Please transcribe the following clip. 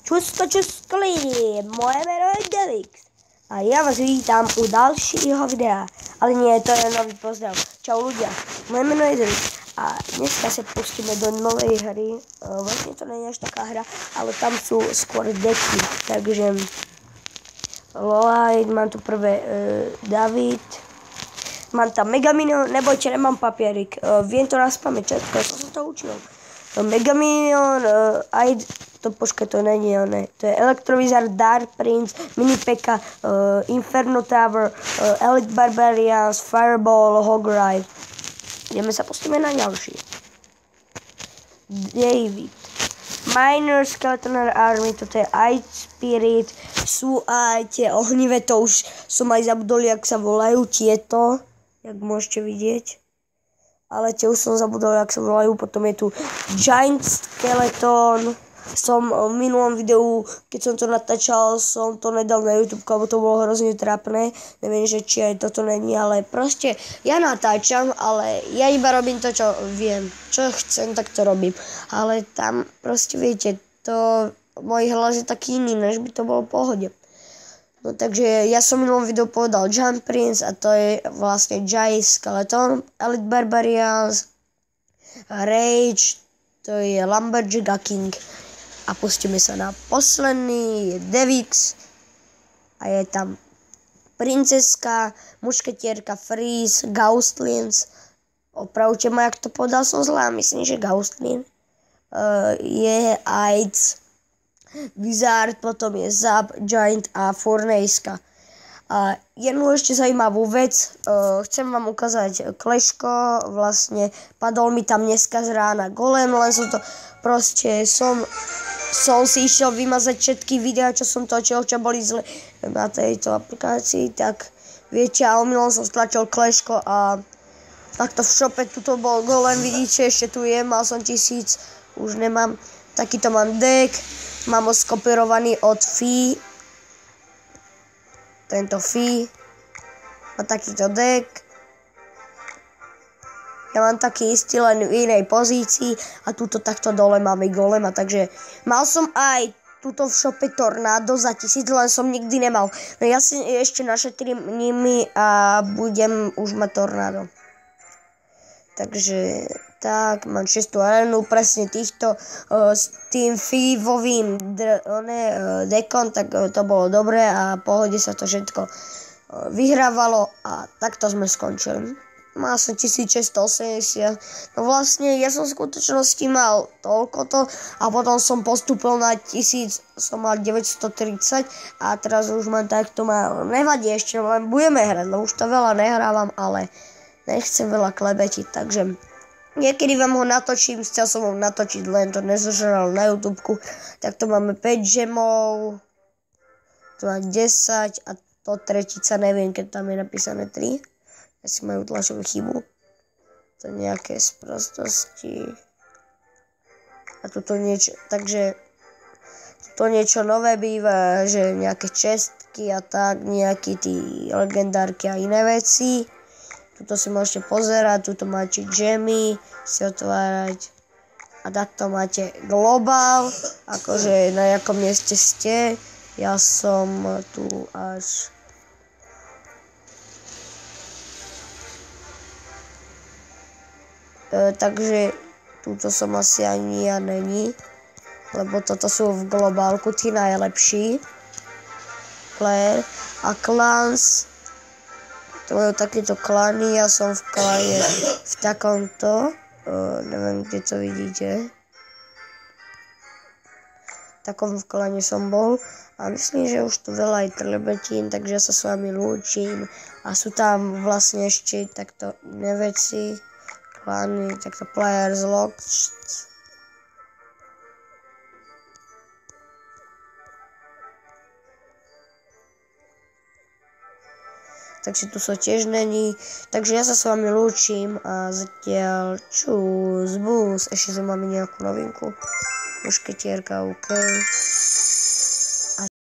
Čusko lidi, moje meno je Devix a ja vás vítam u dalšího videa. Ale nie, to je nový pozdrav. Čau ľudia, moje meno je Devix a dneska sa pustíme do novej hry. Vlastne to nie je až taká hra, ale tam sú skôr deky. Takže Lloyd, mám tu prvé David, mám tam Megaminion, nebojte, nemám papierik. Viem to na spamäť, všetko, som sa to učil. Megaminion, to počkaj, to není oné. To je Elektrovizor, Dark Prince, Mini P.E.K.K.A, Inferno Tower, Elite Barbarians, Fireball, Hogride. Ideme sa pustíme na ďalší. David. Minor Skeleton Army, toto je Ice Spirit. Sú aj tie ohnivé, to už som aj zabudol, jak sa volajú tieto. Jak môžete vidieť. Ale tie už som zabudol, jak sa volajú. Potom je tu Giant Skeleton. Som v minulom videu, keď som to natáčal, som to nedal na YouTube, lebo to bolo hrozne trápne. Neviem, že či aj toto není, ale proste ja natáčam, ale ja iba robím to, čo viem. Čo chcem, tak to robím. Ale tam proste viete, to môj hlas je taký iný, než by to bolo v pohode. No takže ja som v minulom videu povedal Giant Prince a to je vlastne Giant Skeleton, Elite Barbarians, Rage, to je Lumberjack King. A pustíme sa na posledný, je Devix a je tam Princeska, Mušketierka, Freeze, Ghostlins. Opravte ma, jak to povedal som zlá, myslím, že Ghostlin. Je Aids, Wizard, potom je Zap, Giant a Furnaceka. Jednu ešte zaujímavú vec, chcem vám ukázať Kleško, vlastne padol mi tam dneska z rána golem, len som to proste som si išiel vymazať všetky videá, čo som točil, čo boli zle na tejto aplikácii, tak viete, a omylom som stlačil Kleško a takto v šope tuto bol golem, vidíte, ešte tu je, mal som 1000, už nemám, takýto mám deck, mám ho skopírovaný od Fi, tento Fi, má takýto deck. Ja mám taký istý, len v inej pozícii a tuto takto dole máme golema, takže mal som aj tuto v šope Tornado za 1000, len som nikdy nemal. No ja si ešte našetrím nimi a budem už mať Tornado. Takže tak, mám 6. arénu, presne týchto s tým Fivovým dekom, tak to bolo dobré a pohode sa to všetko vyhrávalo a takto sme skončili. Mal som 1680, no vlastne ja som v skutočnosti mal toľkoto a potom som postúpil na 1000, som mal 930 a teraz už mám takto málo. Nevadí, ešte len budeme hrať, lebo už to veľa nehrávam, ale nechcem veľa klebetiť, takže niekedy vám ho natočím, chcel som ho natočiť, len to nezožral na YouTubeku, tak to máme 5 gemov, tu mám 10 a to tretica, neviem, keď tam je napísané 3. Asi majú tlačovú chybu. To nejaké sprostosti. A tuto niečo, takže to niečo nové býva, že nejaké čestky a tak, nejaké tí legendárky a iné veci. Tuto si môžete pozerať, tuto máte gemmy, si otvárať. A takto máte globál, akože na jakom mieste ste. Ja som tu až takže túto som asi ani ja není, lebo toto sú v globálku tí najlepší player a clans, to majú takéto klany, ja som v klane v takomto, neviem, kde to vidíte, v takom v klane som bol a myslím, že už tu veľa aj trlebetín, takže ja sa s vami lúčim a sú tam vlastne ešte takto iné veci. Takto players locked. Takže tu sa tiež není. Takže ja sa s vami lúčim a zatiaľ čus, bus. Ešte tu máme nejakú novinku. Mušketierka, OK.